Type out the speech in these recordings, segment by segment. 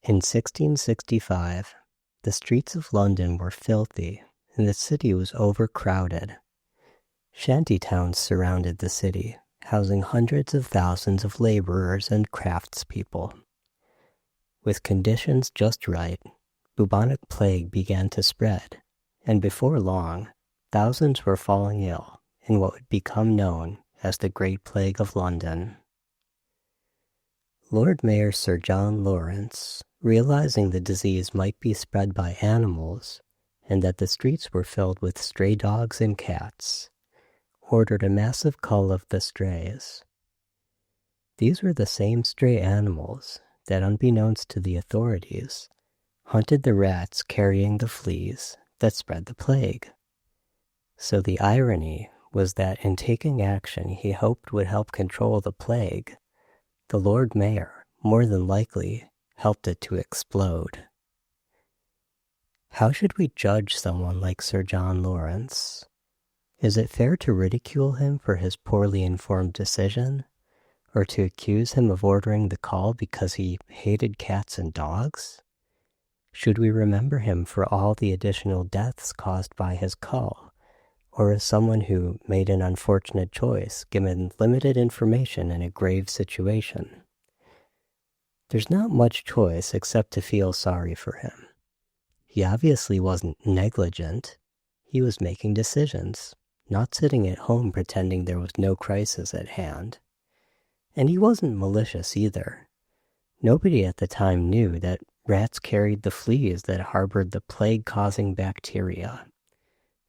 In 1665, the streets of London were filthy and the city was overcrowded. Shanty towns surrounded the city, housing hundreds of thousands of laborers and craftspeople. With conditions just right, bubonic plague began to spread, and before long, thousands were falling ill in what would become known as the Great Plague of London. Lord Mayor Sir John Lawrence, realizing the disease might be spread by animals and that the streets were filled with stray dogs and cats, ordered a massive cull of the strays. These were the same stray animals that, unbeknownst to the authorities, hunted the rats carrying the fleas that spread the plague. So the irony was that in taking action he hoped would help control the plague, the Lord Mayor more than likely helped it to explode. How should we judge someone like Sir John Lawrence? Is it fair to ridicule him for his poorly informed decision, or to accuse him of ordering the call because he hated cats and dogs? Should we remember him for all the additional deaths caused by his call, or as someone who made an unfortunate choice given limited information in a grave situation? There's not much choice except to feel sorry for him. He obviously wasn't negligent. He was making decisions, not sitting at home pretending there was no crisis at hand. And he wasn't malicious either. Nobody at the time knew that rats carried the fleas that harbored the plague-causing bacteria.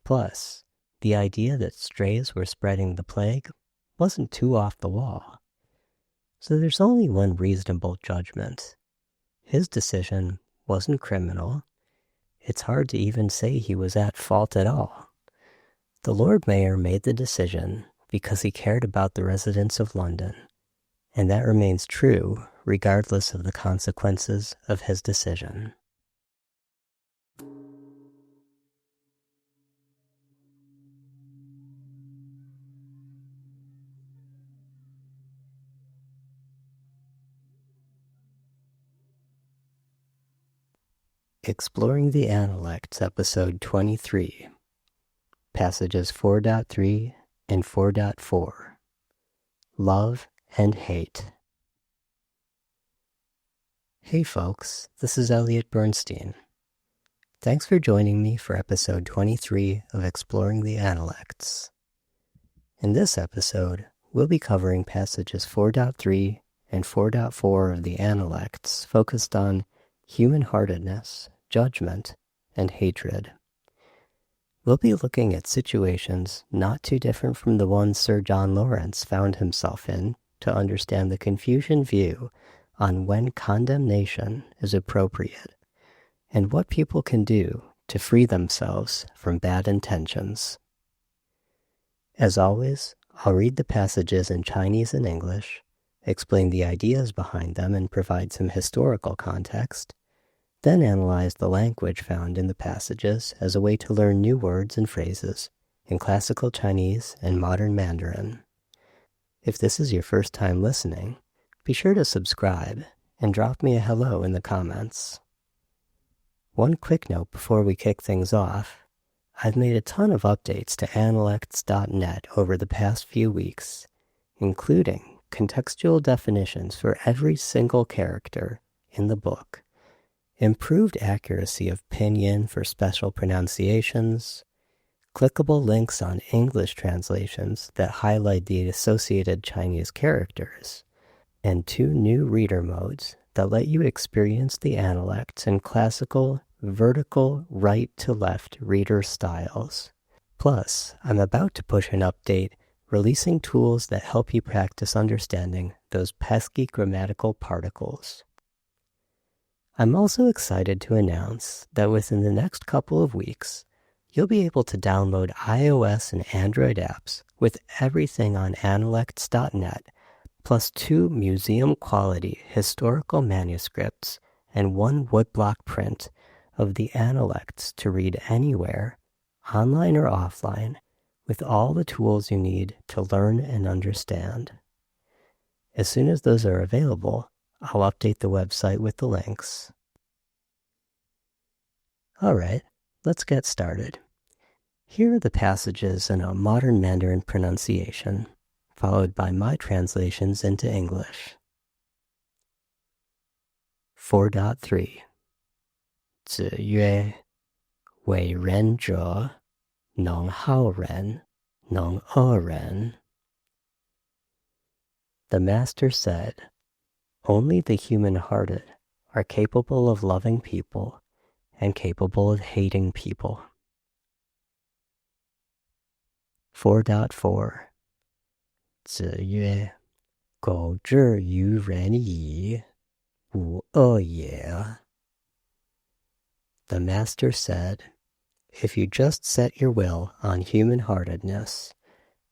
Plus, the idea that strays were spreading the plague wasn't too off the wall. So there's only one reasonable judgment. His decision wasn't criminal. It's hard to even say he was at fault at all. The Lord Mayor made the decision because he cared about the residents of London, and that remains true regardless of the consequences of his decision. Exploring the Analects, Episode 23, Passages 4.3 and 4.4, Love and Hate. Hey folks, this is Elliott Bernstein. Thanks for joining me for Episode 23 of Exploring the Analects. In this episode, we'll be covering passages 4.3 and 4.4 of the Analects focused on human-heartedness, judgment, and hatred. We'll be looking at situations not too different from the ones Sir John Lawrence found himself in to understand the Confucian view on when condemnation is appropriate and what people can do to free themselves from bad intentions. As always, I'll read the passages in Chinese and English, explain the ideas behind them and provide some historical context, then analyze the language found in the passages as a way to learn new words and phrases in classical Chinese and modern Mandarin. If this is your first time listening, be sure to subscribe and drop me a hello in the comments. One quick note before we kick things off, I've made a ton of updates to analects.net over the past few weeks, including contextual definitions for every single character in the book, improved accuracy of pinyin for special pronunciations, clickable links on English translations that highlight the associated Chinese characters, and 2 new reader modes that let you experience the Analects in classical, vertical, right-to-left reader styles. Plus, I'm about to push an update releasing tools that help you practice understanding those pesky grammatical particles. I'm also excited to announce that within the next couple of weeks, you'll be able to download iOS and Android apps with everything on analects.net, plus 2 museum-quality historical manuscripts and 1 woodblock print of the Analects to read anywhere, online or offline, with all the tools you need to learn and understand. As soon as those are available, I'll update the website with the links, Alright, let's get started. Here are the passages in a modern Mandarin pronunciation, followed by my translations into English. 4.3 子曰为人者能好人能恶人 The master said, only the human-hearted are capable of loving people and capable of hating people. 4.4 子曰苟至于人矣无恶也 The master said, if you just set your will on human-heartedness,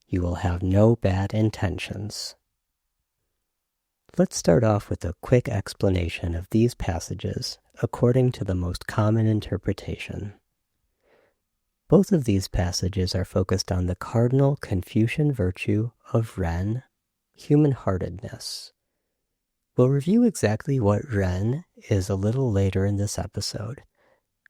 you will have no bad intentions. Let's start off with a quick explanation of these passages according to the most common interpretation. Both of these passages are focused on the cardinal Confucian virtue of ren, human-heartedness. We'll review exactly what ren is a little later in this episode,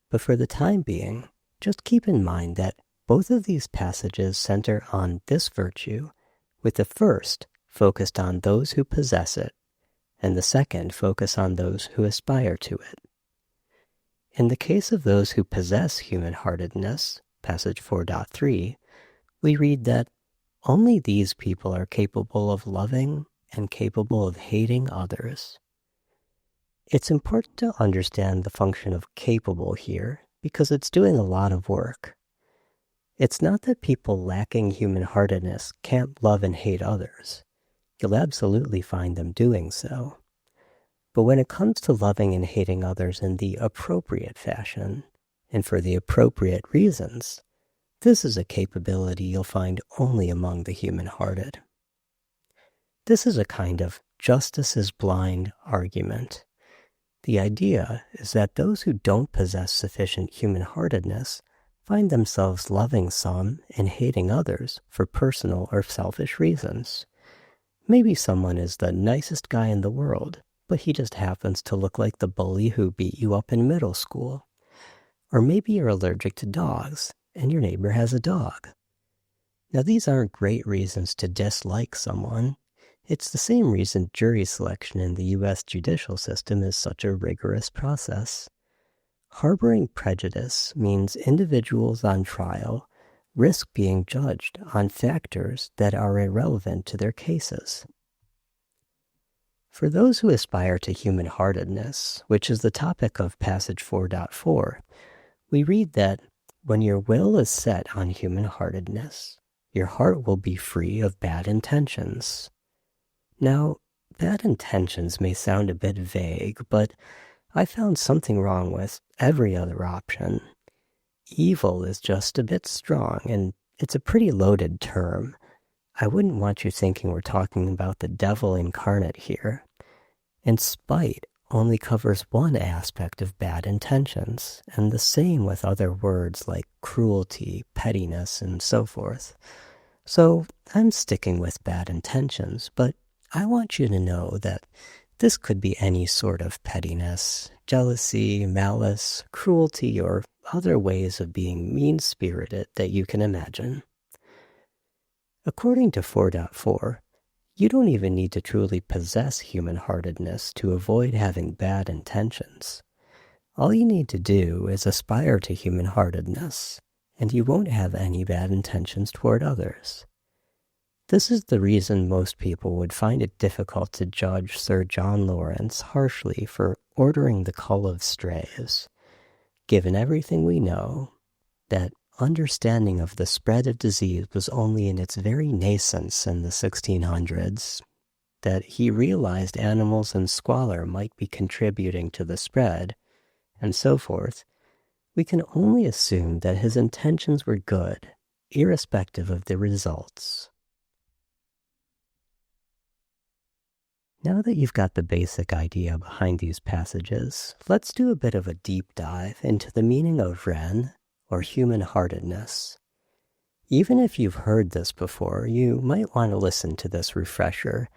but for the time being, just keep in mind that both of these passages center on this virtue, with the first focused on those who possess it, and the second focus on those who aspire to it. In the case of those who possess human-heartedness, passage 4.3, we read that only these people are capable of loving and capable of hating others. It's important to understand the function of capable here because it's doing a lot of work. It's not that people lacking human-heartedness can't love and hate others. You'll absolutely find them doing so. But when it comes to loving and hating others in the appropriate fashion, and for the appropriate reasons, this is a capability you'll find only among the human-hearted. This is a kind of justice is blind argument. The idea is that those who don't possess sufficient human-heartedness find themselves loving some and hating others for personal or selfish reasons. Maybe someone is the nicest guy in the world, but he just happens to look like the bully who beat you up in middle school. Or maybe you're allergic to dogs, and your neighbor has a dog. Now these aren't great reasons to dislike someone. It's the same reason jury selection in the U.S. judicial system is such a rigorous process. Harboring prejudice means individuals on trial risk being judged on factors that are irrelevant to their cases. For those who aspire to human-heartedness, which is the topic of passage 4.4, we read that when your will is set on human-heartedness, your heart will be free of bad intentions. Now, bad intentions may sound a bit vague, but I found something wrong with every other option. Evil is just a bit strong, and it's a pretty loaded term. I wouldn't want you thinking we're talking about the devil incarnate here. And spite only covers one aspect of bad intentions, and the same with other words like cruelty, pettiness, and so forth. So I'm sticking with bad intentions, but I want you to know that this could be any sort of pettiness, jealousy, malice, cruelty, or other ways of being mean-spirited that you can imagine. According to 4.4, you don't even need to truly possess human-heartedness to avoid having bad intentions. All you need to do is aspire to human-heartedness, and you won't have any bad intentions toward others. This is the reason most people would find it difficult to judge Sir John Lawrence harshly for ordering the cull of strays. Given everything we know, that understanding of the spread of disease was only in its very nascence in the 1600s, that he realized animals in squalor might be contributing to the spread, and so forth, we can only assume that his intentions were good, irrespective of the results. Now that you've got the basic idea behind these passages, let's do a bit of a deep dive into the meaning of ren, or human-heartedness. Even if you've heard this before, you might want to listen to this refresher,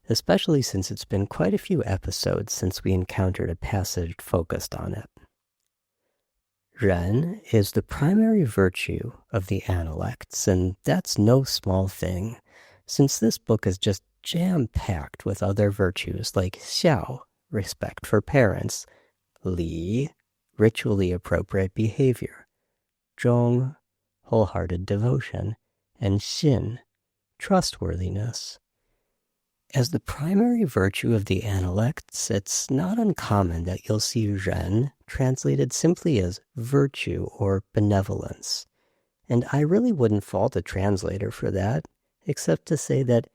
especially since it's been quite a few episodes since we encountered a passage focused on it. Ren is the primary virtue of the Analects, and that's no small thing, since this book is just jam-packed with other virtues like xiao, respect for parents, li, ritually appropriate behavior, zhong, wholehearted devotion, and xin, trustworthiness. As the primary virtue of the Analects, it's not uncommon that you'll see Ren translated simply as virtue or benevolence. And I really wouldn't fault a translator for that, except to say that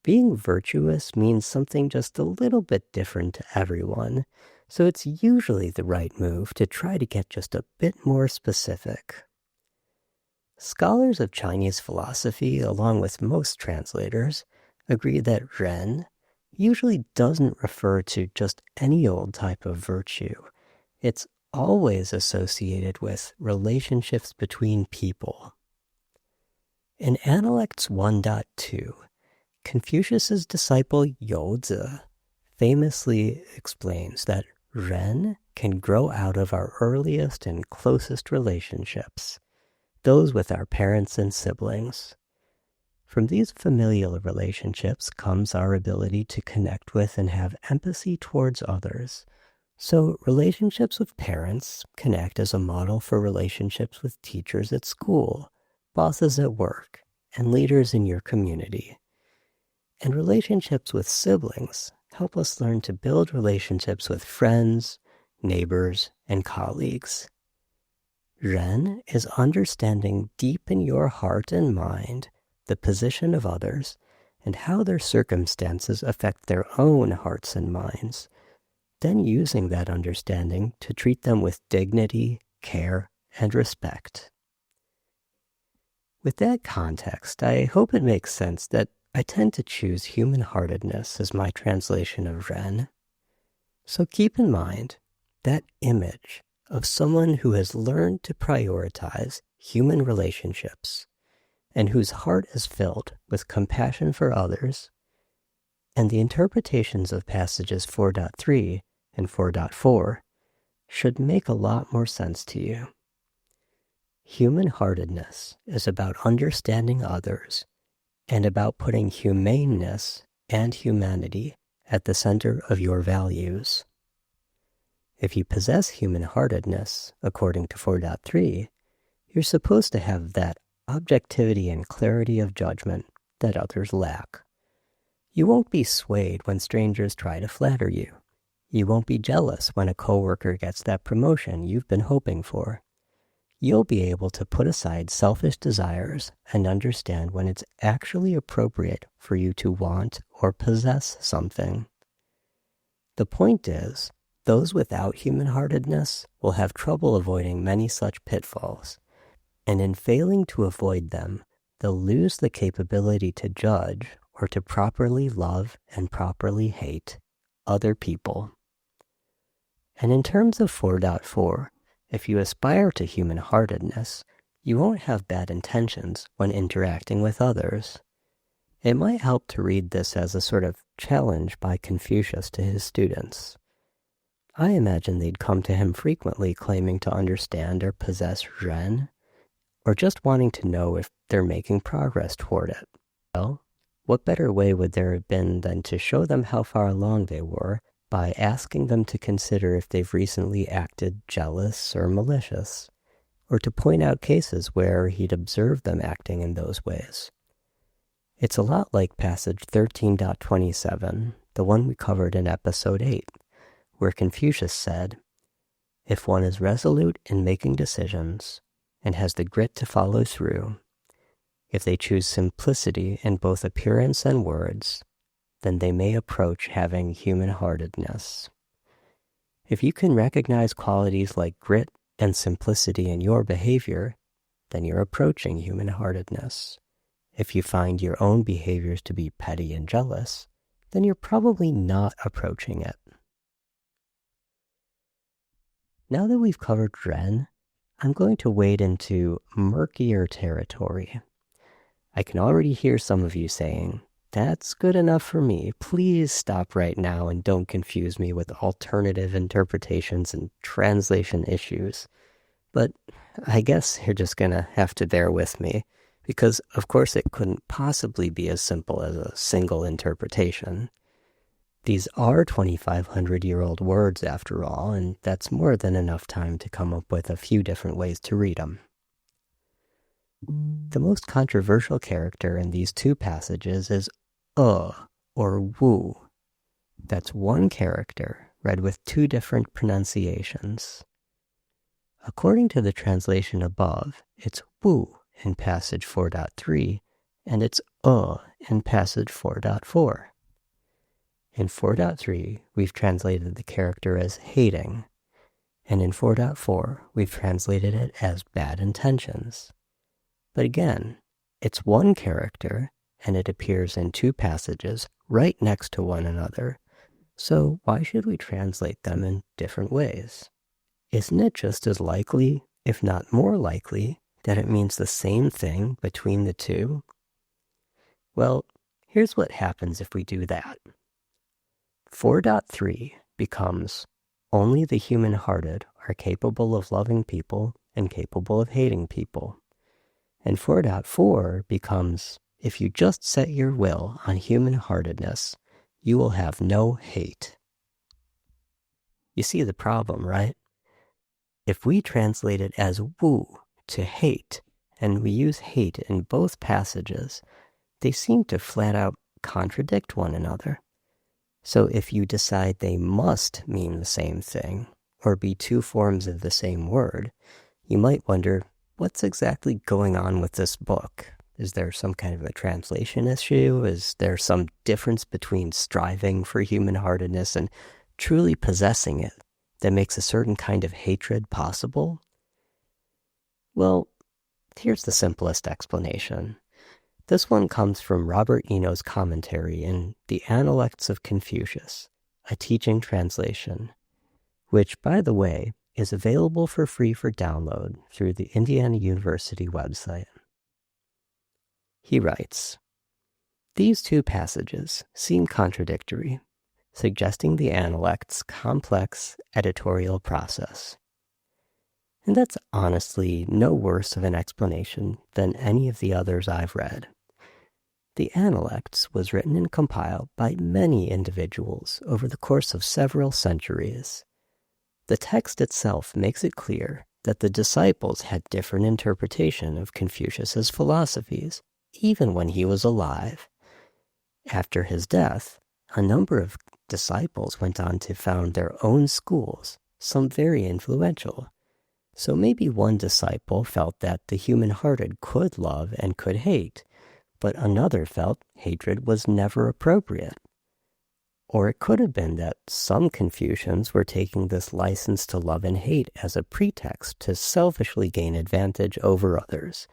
being virtuous means something just a little bit different to everyone, so it's usually the right move to try to get just a bit more specific. Scholars of Chinese philosophy, along with most translators, agree that Ren usually doesn't refer to just any old type of virtue. It's always associated with relationships between people. In Analects 1.2, Confucius's disciple Youzi famously explains that Ren can grow out of our earliest and closest relationships, those with our parents and siblings. From these familial relationships comes our ability to connect with and have empathy towards others. So relationships with parents can act as a model for relationships with teachers at school, bosses at work, and leaders in your community. And relationships with siblings help us learn to build relationships with friends, neighbors, and colleagues. Ren is understanding deep in your heart and mind the position of others, and how their circumstances affect their own hearts and minds, then using that understanding to treat them with dignity, care, and respect. With that context, I hope it makes sense that I tend to choose human-heartedness as my translation of Ren. So keep in mind that image of someone who has learned to prioritize human relationships and whose heart is filled with compassion for others, and the interpretations of passages 4.3 and 4.4 should make a lot more sense to you. Human-heartedness is about understanding others and about putting humaneness and humanity at the center of your values. If you possess human-heartedness, according to 4.3, you're supposed to have that objectivity and clarity of judgment that others lack. You won't be swayed when strangers try to flatter you. You won't be jealous when a coworker gets that promotion you've been hoping for. You'll be able to put aside selfish desires and understand when it's actually appropriate for you to want or possess something. The point is, those without human-heartedness will have trouble avoiding many such pitfalls. And in failing to avoid them, they'll lose the capability to judge or to properly love and properly hate other people. And in terms of 4.4, if you aspire to human-heartedness, you won't have bad intentions when interacting with others. It might help to read this as a sort of challenge by Confucius to his students. I imagine they'd come to him frequently claiming to understand or possess Ren, or just wanting to know if they're making progress toward it. Well, what better way would there have been than to show them how far along they were by asking them to consider if they've recently acted jealous or malicious, or to point out cases where he'd observed them acting in those ways. It's a lot like passage 13.27, the one we covered in episode 8, where Confucius said, "If one is resolute in making decisions, and has the grit to follow through, if they choose simplicity in both appearance and words, then they may approach having human-heartedness." If you can recognize qualities like grit and simplicity in your behavior, then you're approaching human-heartedness. If you find your own behaviors to be petty and jealous, then you're probably not approaching it. Now that we've covered Ren, I'm going to wade into murkier territory. I can already hear some of you saying, "That's good enough for me. Please stop right now and don't confuse me with alternative interpretations and translation issues." But I guess you're just going to have to bear with me, because of course it couldn't possibly be as simple as a single interpretation. These are 2,500-year-old words after all, and that's more than enough time to come up with a few different ways to read them. The most controversial character in these two passages is or woo. That's one character read with two different pronunciations. According to the translation above, it's woo in passage 4.3, and it's in passage 4.4. In 4.3, we've translated the character as hating, and in 4.4, we've translated it as bad intentions. But again, it's one character, and it appears in two passages right next to one another, so why should we translate them in different ways? Isn't it just as likely, if not more likely, that it means the same thing between the two? Well, here's what happens if we do that. 4.3 becomes, only the human-hearted are capable of loving people and capable of hating people. And 4.4 becomes, if you just set your will on human-heartedness, you will have no hate. You see the problem, right? If we translate it as woo to hate, and we use hate in both passages, they seem to flat out contradict one another. So if you decide they must mean the same thing, or be two forms of the same word, you might wonder, what's exactly going on with this book? Is there some kind of a translation issue? Is there some difference between striving for human-heartedness and truly possessing it that makes a certain kind of hatred possible? Well, here's the simplest explanation. This one comes from Robert Eno's commentary in The Analects of Confucius, a teaching translation, which, by the way, is available for free for download through the Indiana University website. He writes, "These two passages seem contradictory, suggesting the Analect's complex editorial process. And that's honestly no worse of an explanation than any of the others I've read. The Analects was written and compiled by many individuals over the course of several centuries. The text itself makes it clear that the disciples had different interpretation of Confucius's philosophies, even when he was alive. After his death, a number of disciples went on to found their own schools, some very influential. So maybe one disciple felt that the human-hearted could love and could hate, but another felt hatred was never appropriate. Or it could have been that some Confucians were taking this license to love and hate as a pretext to selfishly gain advantage over others,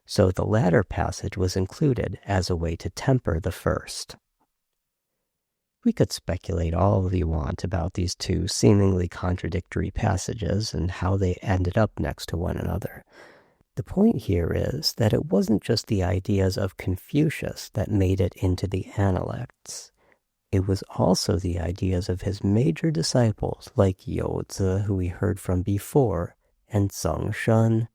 so the latter passage was included as a way to temper the first. We could speculate all you want about these two seemingly contradictory passages and how they ended up next to one another. The point here is that it wasn't just the ideas of Confucius that made it into the Analects. It was also the ideas of his major disciples like Youzi, who we heard from before, and Zhengshen,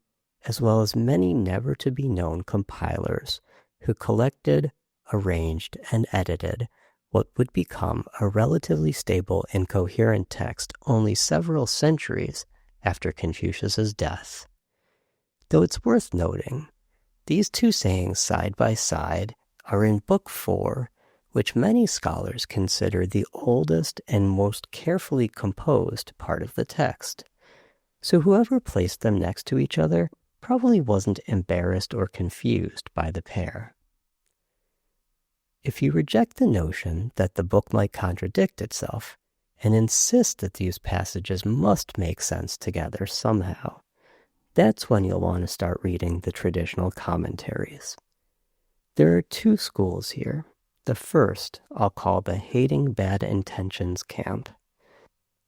as well as many never-to-be-known compilers who collected, arranged, and edited what would become a relatively stable and coherent text only several centuries after Confucius's death. Though it's worth noting, these two sayings side by side are in Book 4, which many scholars consider the oldest and most carefully composed part of the text. So whoever placed them next to each other probably wasn't embarrassed or confused by the pair. If you reject the notion that the book might contradict itself and insist that these passages must make sense together somehow, that's when you'll want to start reading the traditional commentaries. There are two schools here. The first I'll call the hating bad intentions camp.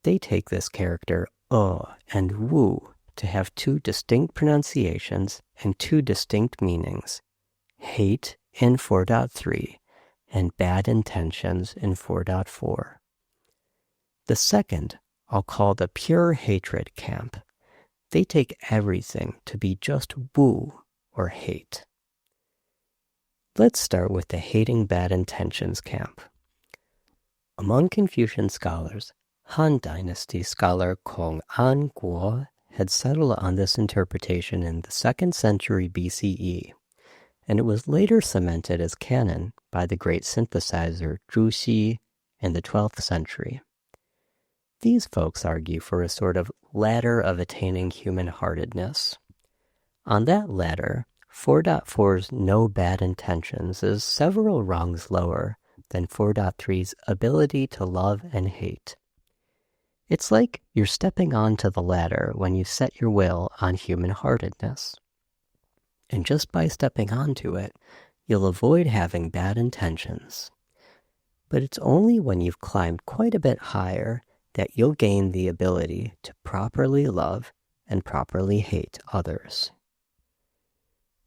They take this character and woo to have two distinct pronunciations and two distinct meanings, hate in 4.3 and bad intentions in 4.4. The second I'll call the pure hatred camp. they take everything to be just woo or hate. Let's start with the hating bad intentions camp. Among Confucian scholars, Han Dynasty scholar Kong An Guo had settled on this interpretation in the 2nd century BCE, and it was later cemented as canon by the great synthesizer Zhu Xi in the 12th century. These folks argue for a sort of ladder of attaining human-heartedness. On that ladder, 4.4's no bad intentions is several rungs lower than 4.3's ability to love and hate. It's like you're stepping onto the ladder when you set your will on human-heartedness. And just by stepping onto it, you'll avoid having bad intentions. But it's only when you've climbed quite a bit higher that you'll gain the ability to properly love and properly hate others.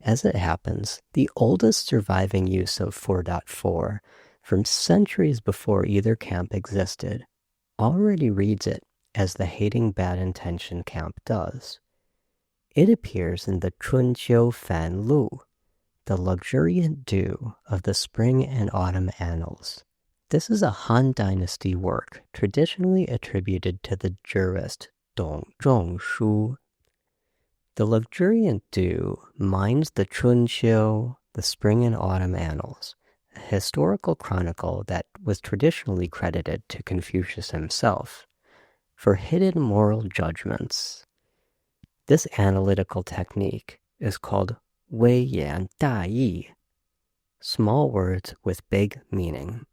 As it happens, the oldest surviving use of 4.4, from centuries before either camp existed, already reads it as the hating bad intention camp does. It appears in the Chunqiu Fan Lu, the luxuriant dew of the spring and autumn annals. This is a Han Dynasty work traditionally attributed to the jurist Dong Zhongshu. The luxuriant dew mines the Chunqiu, the spring and autumn annals, a historical chronicle that was traditionally credited to Confucius himself, for hidden moral judgments. This analytical technique is called Wei Yan Da Yi, small words with big meaning.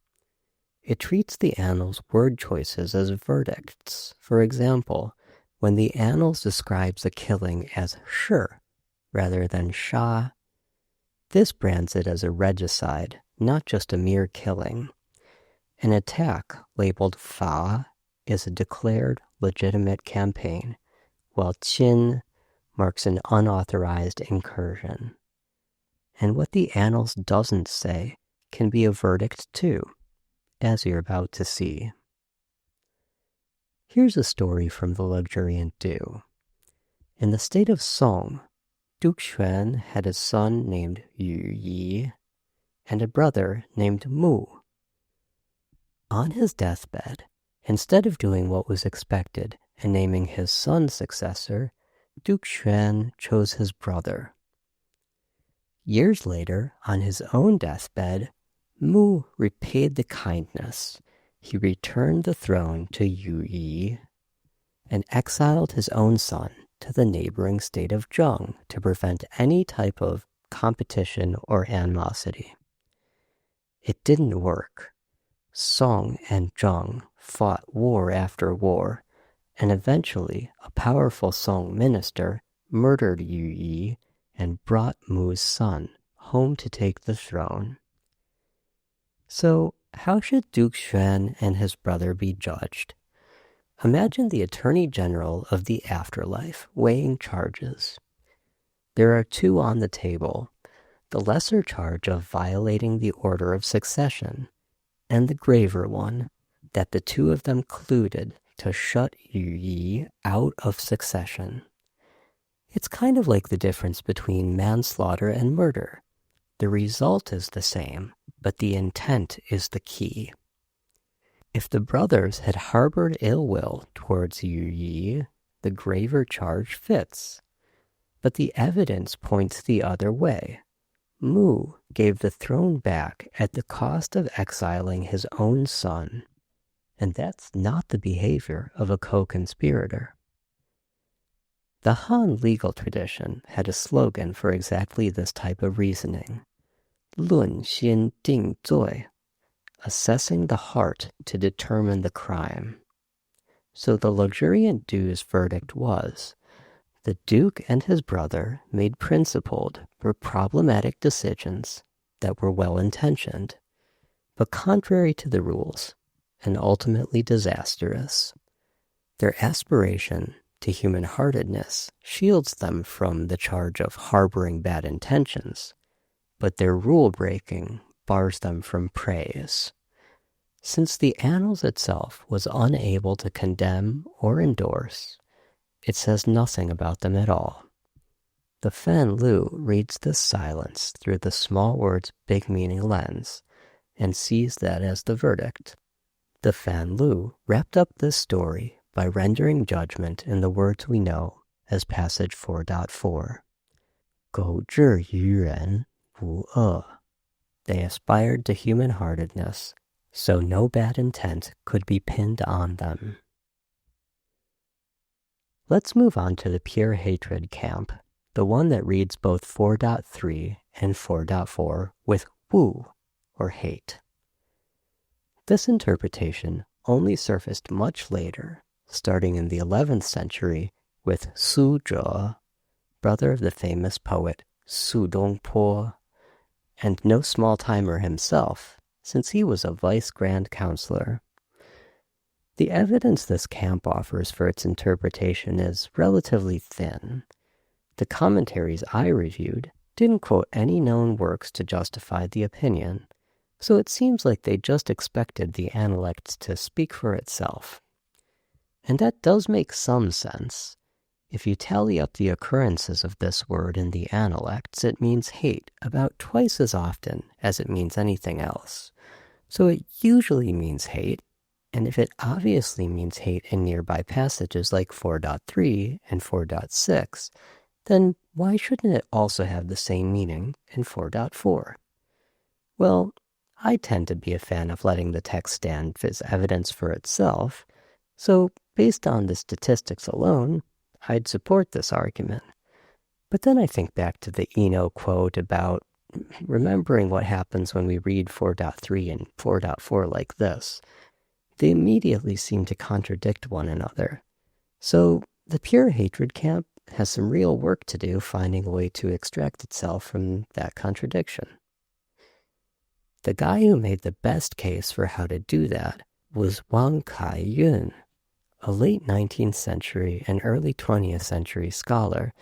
It treats the annals' word choices as verdicts. For example, when the annals describes a killing as shi rather than sha, this brands it as a regicide, not just a mere killing. An attack labeled fa is a declared legitimate campaign, while qin marks an unauthorized incursion. And what the annals doesn't say can be a verdict too, as you're about to see. Here's a story from the luxuriant dew. In the state of Song, Duke Xuan had a son named Yu Yi and a brother named Mu. On his deathbed, instead of doing what was expected and naming his son's successor, Duke Xuan chose his brother. Years later, on his own deathbed, Mu repaid the kindness. He returned the throne to Yu Yi and exiled his own son to the neighboring state of Zheng to prevent any type of competition or animosity. It didn't work. Song and Zheng fought war after war, and eventually a powerful Song minister murdered Yu Yi and brought Mu's son home to take the throne. So, how should Duke Xuan and his brother be judged? Imagine the Attorney General of the afterlife weighing charges. There are two on the table, the lesser charge of violating the order of succession, and the graver one, that the two of them colluded to shut Yu Yi out of succession. It's kind of like the difference between manslaughter and murder. The result is the same, but the intent is the key. If the brothers had harbored ill will towards Yu Yi, the graver charge fits. But the evidence points the other way. Mu gave the throne back at the cost of exiling his own son, and that's not the behavior of a co-conspirator. The Han legal tradition had a slogan for exactly this type of reasoning: 论心定罪, assessing the heart to determine the crime. So the luxuriant dew's verdict was, the Duke and his brother made principled but problematic decisions that were well-intentioned, but contrary to the rules, and ultimately disastrous. Their aspiration to human-heartedness shields them from the charge of harboring bad intentions, but their rule-breaking bars them from praise. Since the annals itself was unable to condemn or endorse, it says nothing about them at all. The Fan Lu reads this silence through the small word's big meaning lens and sees that as the verdict. The Fan Lu wrapped up this story by rendering judgment in the words we know as passage 4.4. 苟至于人无恶. They aspired to human-heartedness, so no bad intent could be pinned on them. Let's move on to the pure hatred camp, the one that reads both 4.3 and 4.4 with wu, or hate. This interpretation only surfaced much later, starting in the 11th century with Su Zhe, brother of the famous poet Su Dongpo, and no small-timer himself, since he was a vice grand counselor. The evidence this camp offers for its interpretation is relatively thin. The commentaries I reviewed didn't quote any known works to justify the opinion, so it seems like they just expected the analects to speak for itself. And that does make some sense. If you tally up the occurrences of this word in the analects, it means hate about twice as often as it means anything else. So it usually means hate, and if it obviously means hate in nearby passages like 4.3 and 4.6, then why shouldn't it also have the same meaning in 4.4? Well, I tend to be a fan of letting the text stand as evidence for itself, so based on the statistics alone, I'd support this argument. But then I think back to the Eno quote about remembering what happens when we read 4.3 and 4.4 like this. They immediately seem to contradict one another. So the pure hatred camp has some real work to do finding a way to extract itself from that contradiction. The guy who made the best case for how to do that was Wang Kaiyun, a late 19th century and early 20th century scholar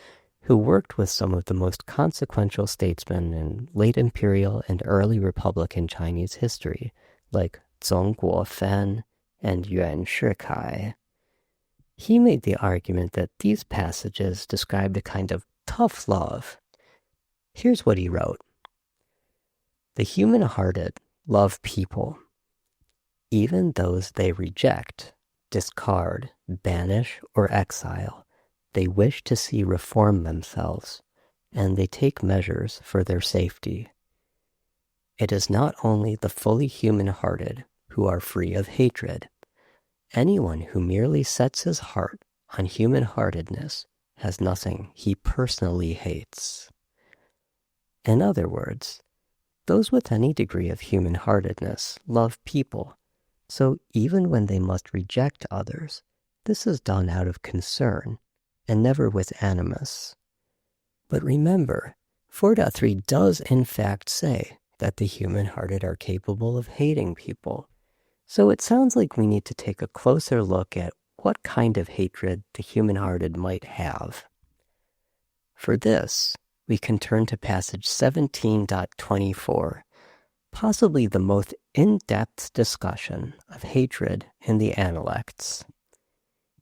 who worked with some of the most consequential statesmen in late imperial and early republican Chinese history, like Zhong Guofan and Yuan Shikai. He made the argument that these passages described a kind of tough love. Here's what he wrote. The human-hearted love people, even those they reject, discard, banish, or exile. They wish to see reform themselves, and they take measures for their safety. It is not only the fully human-hearted who are free of hatred. Anyone who merely sets his heart on human-heartedness has nothing he personally hates. In other words, those with any degree of human-heartedness love people, so even when they must reject others, this is done out of concern and never with animus. But remember, 4.3 does in fact say that the human-hearted are capable of hating people. So it sounds like we need to take a closer look at what kind of hatred the human-hearted might have. For this, we can turn to passage 17.24, possibly the most in-depth discussion of hatred in the Analects.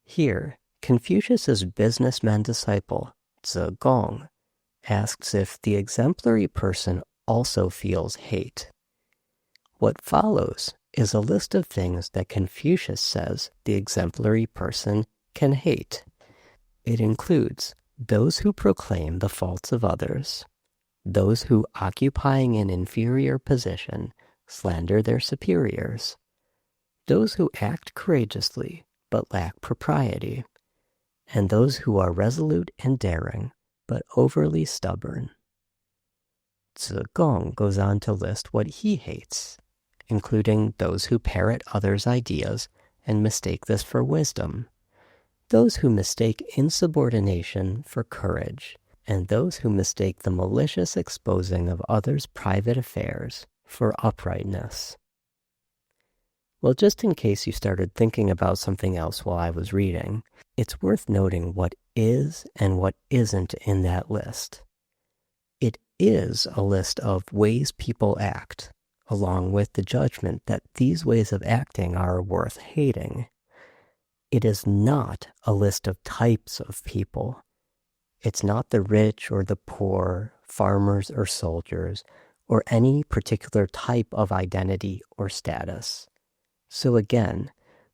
Here, Confucius's businessman disciple, Tze Gong, asks if the exemplary person also feels hate. What follows is a list of things that Confucius says the exemplary person can hate. It includes those who proclaim the faults of others, those who, occupying an inferior position, slander their superiors, those who act courageously but lack propriety, and those who are resolute and daring but overly stubborn. Tze Gong goes on to list what he hates, including those who parrot others' ideas and mistake this for wisdom, those who mistake insubordination for courage, and those who mistake the malicious exposing of others' private affairs for uprightness. Well, just in case you started thinking about something else while I was reading, it's worth noting what is and what isn't in that list. It is a list of ways people act, along with the judgment that these ways of acting are worth hating. It is not a list of types of people. It's not the rich or the poor, farmers or soldiers, or any particular type of identity or status. So again,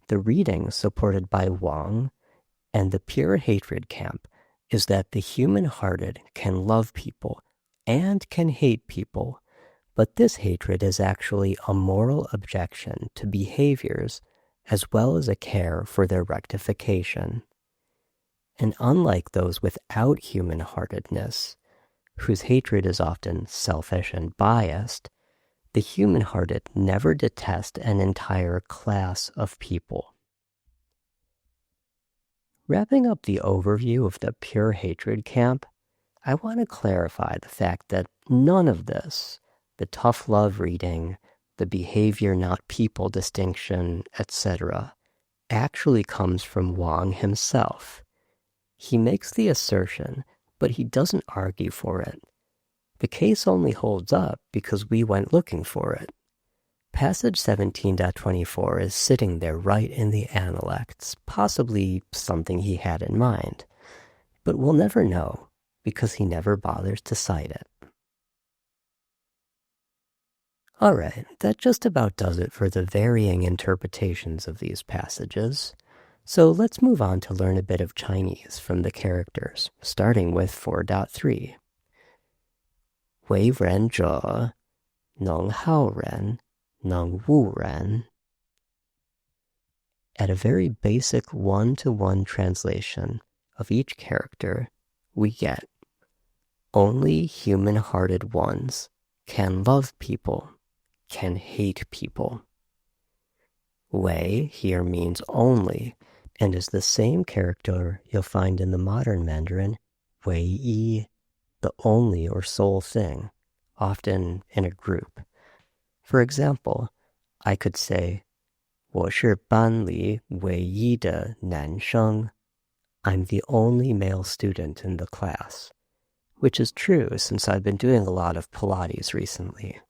the reading supported by Wang and the pure hatred camp is that the human-hearted can love people and can hate people, but this hatred is actually a moral objection to behaviors as well as a care for their rectification. And unlike those without human-heartedness, whose hatred is often selfish and biased, the human-hearted never detest an entire class of people. Wrapping up the overview of the pure hatred camp, I want to clarify the fact that none of this, the tough love reading, the behavior not people distinction, etc., actually comes from Wang himself. He makes the assertion, but he doesn't argue for it. The case only holds up because we went looking for it. Passage 17.24 is sitting there right in the Analects, possibly something he had in mind. But we'll never know because he never bothers to cite it. Alright, that just about does it for the varying interpretations of these passages. So let's move on to learn a bit of Chinese from the characters, starting with 4.3. 为人者能好人能恶人. At a very basic one-to-one translation of each character, we get only human-hearted ones can love people, can hate people. 为 here means only, and is the same character you'll find in the modern Mandarin, 唯一, the only or sole thing, often in a group. For example, I could say, 我是班里唯一的男生. I'm the only male student in the class, which is true since I've been doing a lot of Pilates recently.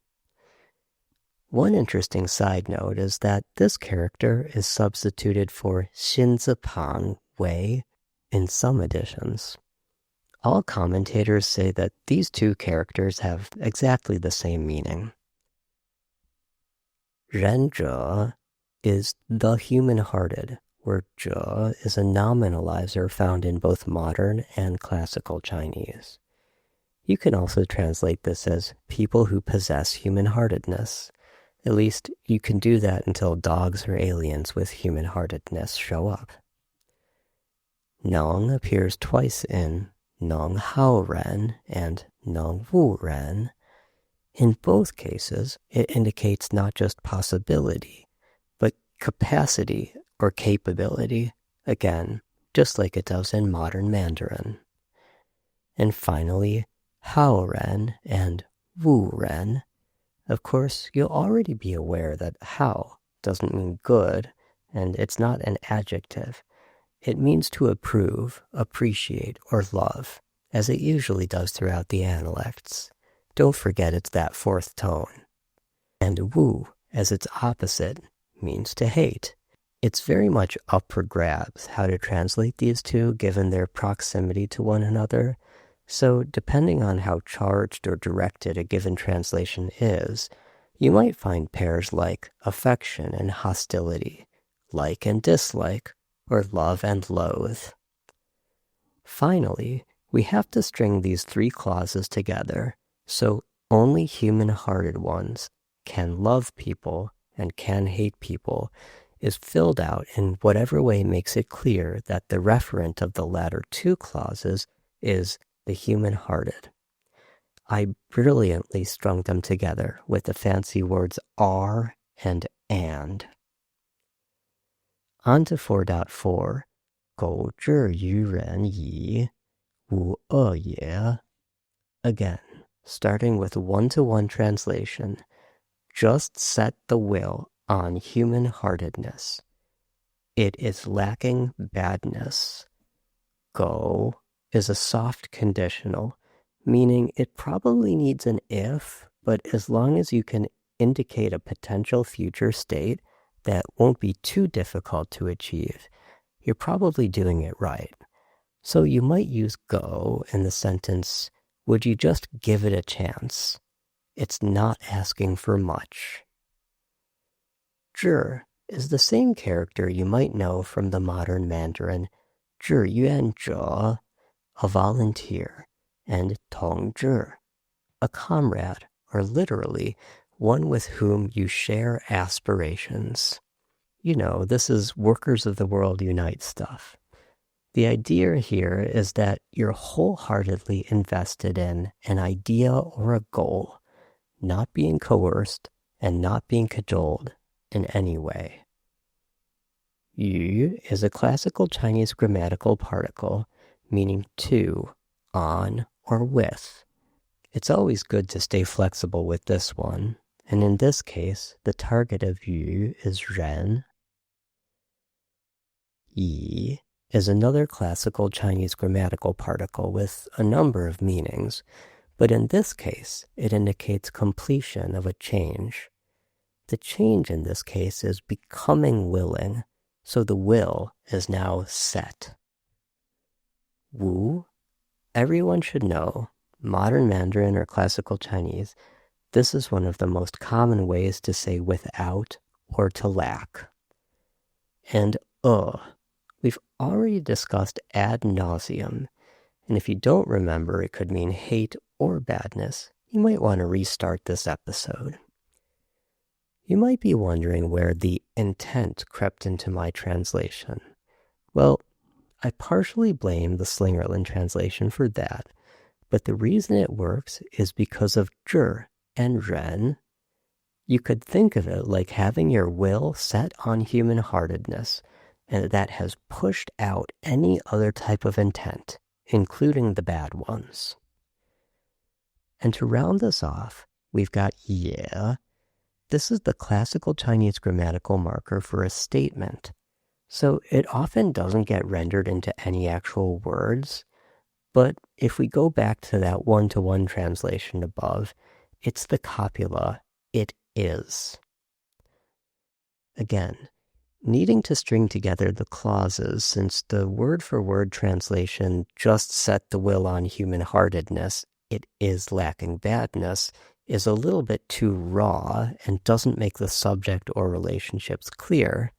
One interesting side note is that this character is substituted for 心字旁为 in some editions. All commentators say that these two characters have exactly the same meaning. 仁者 is the human-hearted, where 者 is a nominalizer found in both modern and classical Chinese. You can also translate this as people who possess human-heartedness. At least, you can do that until dogs or aliens with human-heartedness show up. Nong appears twice in Nong hao ren and Nong wu ren. In both cases, it indicates not just possibility, but capacity or capability, again, just like it does in modern Mandarin. And finally, hao ren and wu ren. Of course, you'll already be aware that hao doesn't mean good, and it's not an adjective. It means to approve, appreciate, or love, as it usually does throughout the Analects. Don't forget it's that fourth tone. And wu, as its opposite, means to hate. It's very much up for grabs how to translate these two given their proximity to one another. So depending on how charged or directed a given translation is, you might find pairs like affection and hostility, like and dislike, or love and loathe. Finally, we have to string these three clauses together, so only human-hearted ones can love people and can hate people is filled out in whatever way makes it clear that the referent of the latter two clauses is the human-hearted. I brilliantly strung them together with the fancy words are and. On to 4.4, 苟至于人矣，无恶也. Again, starting with one-to-one translation, just set the will on human-heartedness. It is lacking badness. Go is a soft conditional, meaning it probably needs an if, but as long as you can indicate a potential future state that won't be too difficult to achieve, you're probably doing it right. So you might use go in the sentence, would you just give it a chance? It's not asking for much. Zhi is the same character you might know from the modern Mandarin zhi yuan zhe, a volunteer, and tong zhi, a comrade, or literally one with whom you share aspirations. You know, this is workers of the world unite stuff. The idea here is that you're wholeheartedly invested in an idea or a goal, not being coerced and not being cajoled in any way. Yu is a classical Chinese grammatical particle meaning to, on, or with. It's always good to stay flexible with this one, and in this case, the target of yu is ren. Yi is another classical Chinese grammatical particle with a number of meanings, but in this case, it indicates completion of a change. The change in this case is becoming willing, so the will is now set. Wu, everyone should know, modern Mandarin or classical Chinese, this is one of the most common ways to say without or to lack. And we've already discussed ad nauseum, and if you don't remember, it could mean hate or badness. You might want to restart this episode. You might be wondering where the intent crept into my translation. Well, I partially blame the Slingerland translation for that, but the reason it works is because of zhi and ren. You could think of it like having your will set on human-heartedness, and that has pushed out any other type of intent, including the bad ones. And to round this off, we've got yeah. This is the classical Chinese grammatical marker for a statement, so it often doesn't get rendered into any actual words, but if we go back to that one-to-one translation above, it's the copula, it is. Again, needing to string together the clauses since the word-for-word translation just set the will on human-heartedness, it is lacking badness, is a little bit too raw and doesn't make the subject or relationships clear.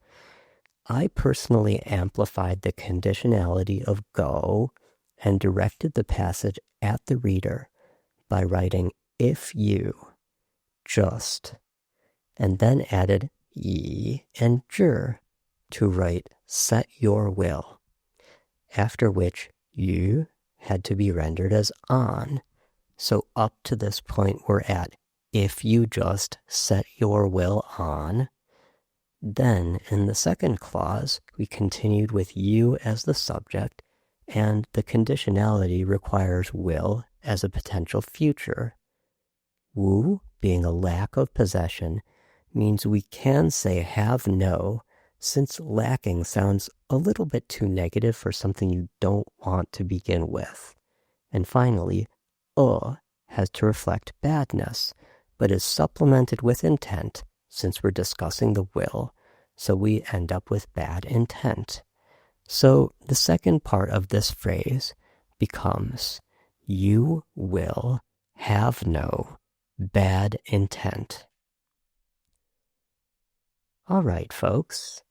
I personally amplified the conditionality of go and directed the passage at the reader by writing if you, just, and then added yi and zhi to write set your will, after which you had to be rendered as on. So up to this point we're at if you just set your will on. Then in the second clause we continued with you as the subject, and the conditionality requires will as a potential future. Wu, being a lack of possession, means we can say have no, since lacking sounds a little bit too negative for something you don't want to begin with. And finally, has to reflect badness, but is supplemented with intent since we're discussing the will, so we end up with bad intent. So the second part of this phrase becomes, you will have no bad intent. All right, folks.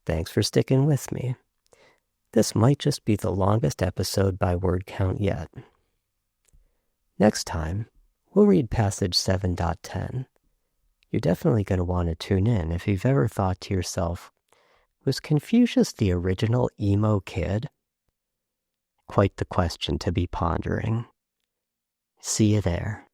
Thanks for sticking with me. This might just be the longest episode by word count yet. Next time, we'll read passage 7.10. You're definitely going to want to tune in if you've ever thought to yourself, was Confucius the original emo kid? Quite the question to be pondering. See you there.